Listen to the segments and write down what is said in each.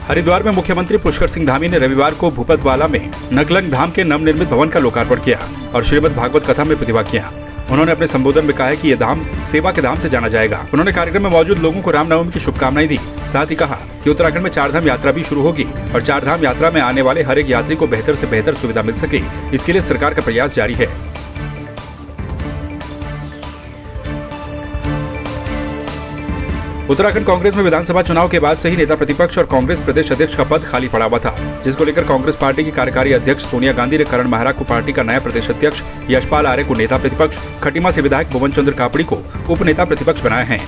हरिद्वार में मुख्यमंत्री पुष्कर सिंह धामी ने रविवार को भूपतवाला में नकलंग धाम के नवनिर्मित भवन का लोकार्पण किया और श्रीमद् भागवत कथा में प्रतिभाग किया। उन्होंने अपने संबोधन में कहा है कि यह धाम सेवा के धाम से जाना जाएगा। उन्होंने कार्यक्रम में मौजूद लोगों को रामनवमी की शुभकामनाएं दी। साथ ही कहा कि उत्तराखंड में चारधाम यात्रा भी शुरू होगी और चारधाम यात्रा में आने वाले हर एक यात्री को बेहतर से बेहतर सुविधा मिल सके, इसके लिए सरकार का प्रयास जारी है। उत्तराखंड कांग्रेस में विधानसभा चुनाव के बाद से ही नेता प्रतिपक्ष और कांग्रेस प्रदेश अध्यक्ष का पद खाली पड़ा हुआ था, जिसको लेकर कांग्रेस पार्टी की कार्यकारी अध्यक्ष सोनिया गांधी ने करण मेहरा को पार्टी का नया प्रदेश अध्यक्ष, यशपाल आर्य को नेता प्रतिपक्ष, खटीमा से विधायक भुवन चंद्र कापड़ी को उप नेता प्रतिपक्ष बनाए हैं।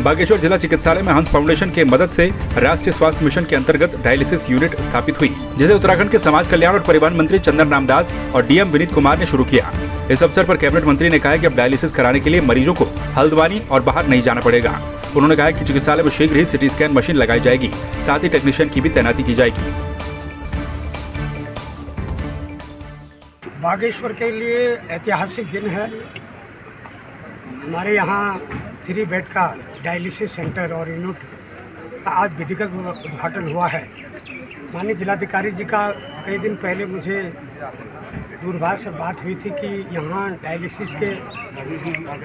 बागेश्वर जिला चिकित्सालय में हंस फाउंडेशन के मदद से राष्ट्रीय स्वास्थ्य मिशन के अंतर्गत डायलिसिस यूनिट स्थापित हुई, जिसे उत्तराखंड के समाज कल्याण और परिवहन मंत्री चंदन रामदास और डीएम विनीत कुमार ने शुरू किया। इस अवसर पर कैबिनेट मंत्री ने कहा कि अब डायलिसिस कराने के लिए मरीजों को हल्द्वानी और बाहर नहीं जाना पड़ेगा। उन्होंने कहा कि चिकित्सालय में शीघ्र ही सिटी स्कैन मशीन लगाई जाएगी, साथ ही टेक्नीशियन की भी तैनाती की जाएगी। बागेश्वर के लिए ऐतिहासिक दिन है। हमारे यहाँ 3 बेड का डायलिसिस सेंटर और यूनिट का आज विधिवत उद्घाटन हुआ है। माननीय जिलाधिकारी जी का कई दिन पहले मुझे दूरभाष से बात हुई थी कि यहाँ डायलिसिस के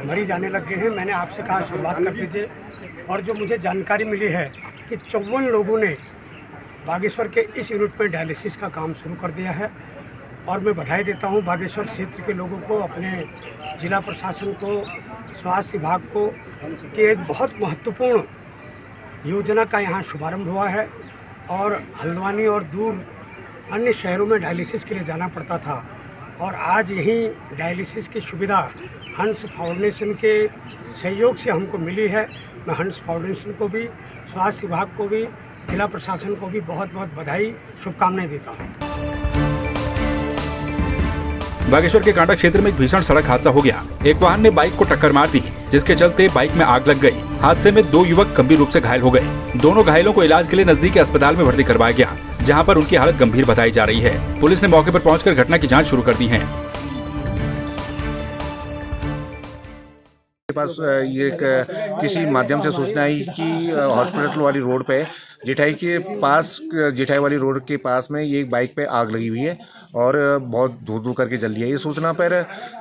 मरीज आने लग गए हैं। मैंने आपसे कहा शुरुआत कर दीजिए, और जो मुझे जानकारी मिली है कि 54 लोगों ने बागेश्वर के इस यूनिट में डायलिसिस का काम शुरू कर दिया है। और मैं बधाई देता हूँ बागेश्वर क्षेत्र के लोगों को, अपने जिला प्रशासन को, स्वास्थ्य विभाग को कि एक बहुत महत्वपूर्ण योजना का यहाँ शुभारंभ हुआ है। और हल्द्वानी और दूर अन्य शहरों में डायलिसिस के लिए जाना पड़ता था, और आज यही डायलिसिस की सुविधा हंस फाउंडेशन के सहयोग से हमको मिली है। मैं हंस फाउंडेशन को भी, स्वास्थ्य विभाग को भी, जिला प्रशासन को भी बहुत बहुत बधाई, शुभकामनाएं देता हूँ। बागेश्वर के कांडा क्षेत्र में एक भीषण सड़क हादसा हो गया। एक वाहन ने बाइक को टक्कर मार दी, जिसके चलते बाइक में आग लग गई। हादसे में 2 युवक गंभीर रूप से घायल हो गए। दोनों घायलों को इलाज के लिए नजदीकी अस्पताल में भर्ती करवाया गया, जहां पर उनकी हालत गंभीर बताई जा रही है। पुलिस ने मौके पर पहुंचकर घटना की जांच शुरू कर दी है। पास ये किसी माध्यम से सूचना आई कि हॉस्पिटल वाली रोड पे जेठाई के पास, जेठाई वाली रोड के पास में ये बाइक पे आग लगी हुई है और बहुत धू धू करके जल रही है। ये सूचना पर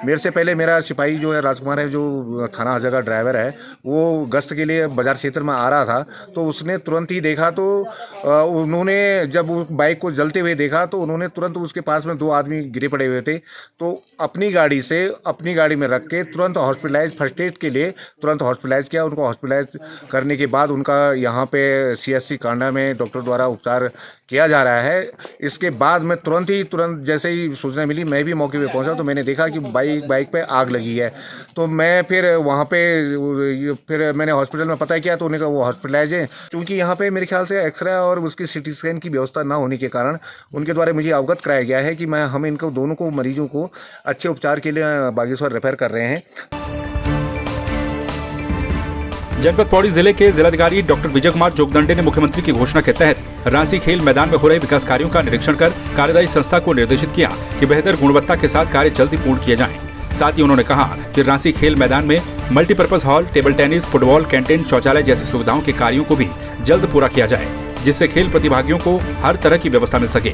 मेरे से पहले मेरा सिपाही जो है राजकुमार है, जो थाना हर जगह ड्राइवर है, वो गश्त के लिए बाजार क्षेत्र में आ रहा था, तो उसने तुरंत ही देखा। तो उन्होंने जब बाइक को जलते हुए देखा तो उन्होंने तुरंत, उसके पास में 2 आदमी गिरे पड़े हुए थे, तो अपनी गाड़ी में रख के तुरंत हॉस्पिटलाइज, फर्स्ट एड के लिए तुरंत हॉस्पिटलाइज किया। उनको हॉस्पिटलाइज करने के बाद उनका यहाँ पे CSC कांडा में डॉक्टर द्वारा उपचार किया जा रहा है। इसके बाद में तुरंत जैसे ही सूचना मिली, मैं भी मौके पे पहुंचा तो मैंने देखा कि बाइक पे आग लगी है। तो मैं फिर वहाँ पे मैंने हॉस्पिटल में पता किया तो उन्हें कहा वो हॉस्पिटलाइज है। क्योंकि यहाँ पे मेरे ख्याल से एक्सरे और उसकी सिटी स्कैन की व्यवस्था ना होने के कारण उनके द्वारा मुझे अवगत कराया गया है कि हम इनको दोनों को, मरीजों को अच्छे उपचार के लिए बागेश्वर रेफर कर रहे हैं। जनपद पौड़ी जिले के जिलाधिकारी डॉक्टर विजय कुमार जोगदंडे ने मुख्यमंत्री की घोषणा के तहत रांसी खेल मैदान में हो रहे विकास कार्यों का निरीक्षण कर कार्यदायी संस्था को निर्देशित किया कि बेहतर गुणवत्ता के साथ कार्य जल्दी पूर्ण किए जाएं। साथ ही उन्होंने कहा कि रांसी खेल मैदान में multipurpose hall, table tennis, football, canteen, शौचालय जैसी सुविधाओं के कार्यों को भी जल्द पूरा किया जाए, जिससे खेल प्रतिभागियों को हर तरह की व्यवस्था मिल सके।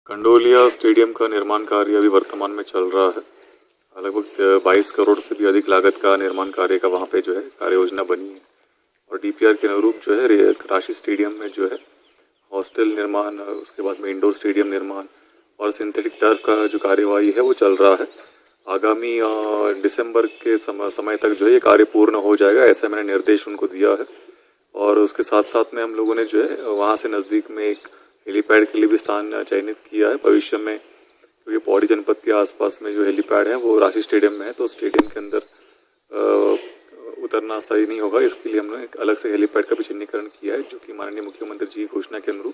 कंडोलिया स्टेडियम का निर्माण कार्य अभी वर्तमान में चल रहा है। लगभग 22 करोड़ से भी अधिक लागत का निर्माण कार्य का वहाँ पे जो है कार्य योजना बनी है, और DPR के अनुरूप जो है रांसी स्टेडियम में जो है हॉस्टल निर्माण, उसके बाद में इंडोर स्टेडियम निर्माण और सिंथेटिक टर्फ का जो कार्यवाही है वो चल रहा है। आगामी दिसंबर के समय तक जो है ये कार्य पूर्ण हो जाएगा, ऐसा मैंने निर्देश उनको दिया है। और उसके साथ साथ में हम लोगों ने जो है वहाँ से नज़दीक में एक हेलीपैड के लिए भी स्थान चयनित किया है भविष्य में, क्योंकि पौड़ी जनपद के आसपास में जो हेलीपैड है वो रांसी स्टेडियम में है, तो स्टेडियम के अंदर उतरना सही नहीं होगा। इसके लिए हमने एक अलग से हेलीपैड का भी चिन्हीकरण किया है, जो कि माननीय मुख्यमंत्री जी की घोषणा के अनुरूप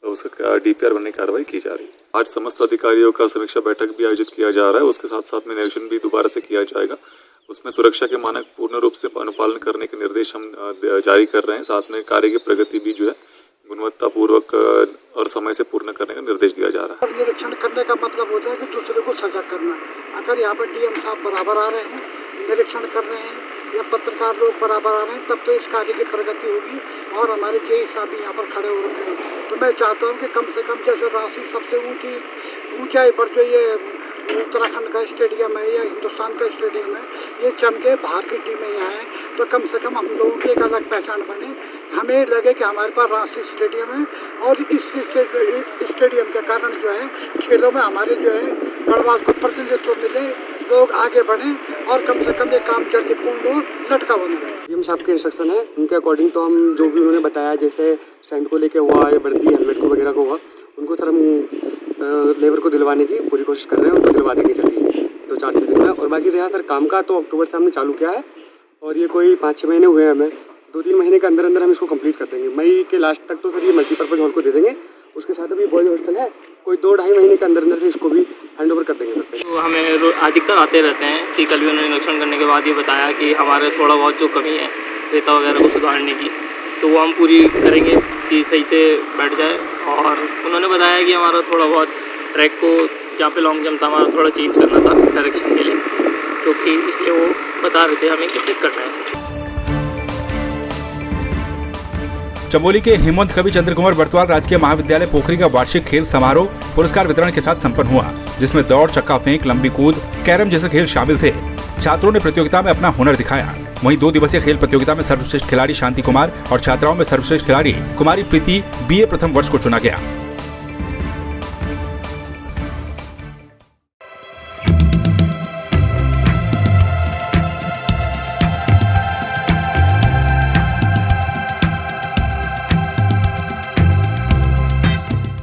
उसका DPR बनने की कार्रवाई की जा रही है। आज समस्त अधिकारियों का समीक्षा बैठक भी आयोजित किया जा रहा है, उसके साथ साथ में निरीक्षण भी दोबारा से किया जाएगा। उसमें सुरक्षा के मानक पूर्ण रूप से अनुपालन करने के निर्देश हम जारी कर रहे हैं। साथ में कार्य की प्रगति भी जो है गुणवत्तापूर्वक और समय से पूर्ण करने का निर्देश दिया जा रहा है। निरीक्षण करने का मतलब होता है कि दूसरे को सजग करना। अगर यहाँ पर डीएम साहब बराबर आ रहे हैं, निरीक्षण कर रहे हैं, या पत्रकार लोग बराबर आ रहे हैं, तब तो इस कार्य की प्रगति होगी। और हमारे जेई साहब भी यहाँ पर खड़े हो रखे हैं। तो मैं चाहता हूँ कि कम से कम जैसे राशि सबसे ऊंचाई पर जो ये उत्तराखंड का स्टेडियम है या हिंदुस्तान का स्टेडियम है, ये चमके, बाहर की टीमें यहाँ हैं, तो कम से कम हम लोगों की एक अलग पहचान बने। हमें लगे कि हमारे पास रांची स्टेडियम है और इस स्टेडियम के कारण जो है खेलों में हमारे जो है गढ़वाल को प्रतिनिधित्व मिले, लोग आगे बढ़ें और कम से कम ये काम जल्दी पूर्ण हो, लटका बना रहे। डीएम साहब के इंस्ट्रक्शन है, उनके अकॉर्डिंग तो हम जो भी उन्होंने बताया, जैसे सेंट को लेके हुआ या वर्दी हेलमेट को वगैरह को हुआ, उनको सर हम लेबर को दिलवाने की पूरी कोशिश कर रहे हैं। उनको दिलवा देंगे जल्दी 2-4-6 दिन में। और बाकी रहा सर काम का, तो अक्टूबर से हमने चालू किया है और ये कोई 5-6 महीने हुए हैं हमें। 2-3 महीने के अंदर अंदर हम इसको कंप्लीट कर देंगे। मई के लास्ट तक तो सर ये मल्टीपर्पज़ हॉल को दे देंगे। उसके साथ अभी बॉयज़ हॉस्टल है, कोई 2-2.5 महीने के अंदर अंदर से इसको भी हैंड ओवर कर देंगे सर। तो हमें अधिकतर आते रहते हैं कि कल भी उन्होंने निरीक्षण करने के बाद ये बताया कि हमारे थोड़ा बहुत जो कमी है रेता वगैरह को सुधारने की, तो वो हम पूरी करेंगे कि सही से बैठ जाए। और उन्होंने बताया कि हमारा थोड़ा बहुत ट्रैक को जहाँ पे लॉन्ग जंप था हमारा थोड़ा चेंज करना था डायरेक्शन के लिए, क्योंकि इसलिए वो बता रहे थे हमें कि ठीक करना है। चमोली के हेमंत कवि चंद्र कुमार बर्तवाल राजकीय महाविद्यालय पोखरी का वार्षिक खेल समारोह पुरस्कार वितरण के साथ संपन्न हुआ, जिसमें दौड़, चक्का फेंक, लंबी कूद, कैरम जैसे खेल शामिल थे। छात्रों ने प्रतियोगिता में अपना हुनर दिखाया। वहीं 2 दिवसीय खेल प्रतियोगिता में सर्वश्रेष्ठ खिलाड़ी शांति कुमार और छात्राओं में सर्वश्रेष्ठ खिलाड़ी कुमारी प्रीति BA प्रथम वर्ष को चुना गया।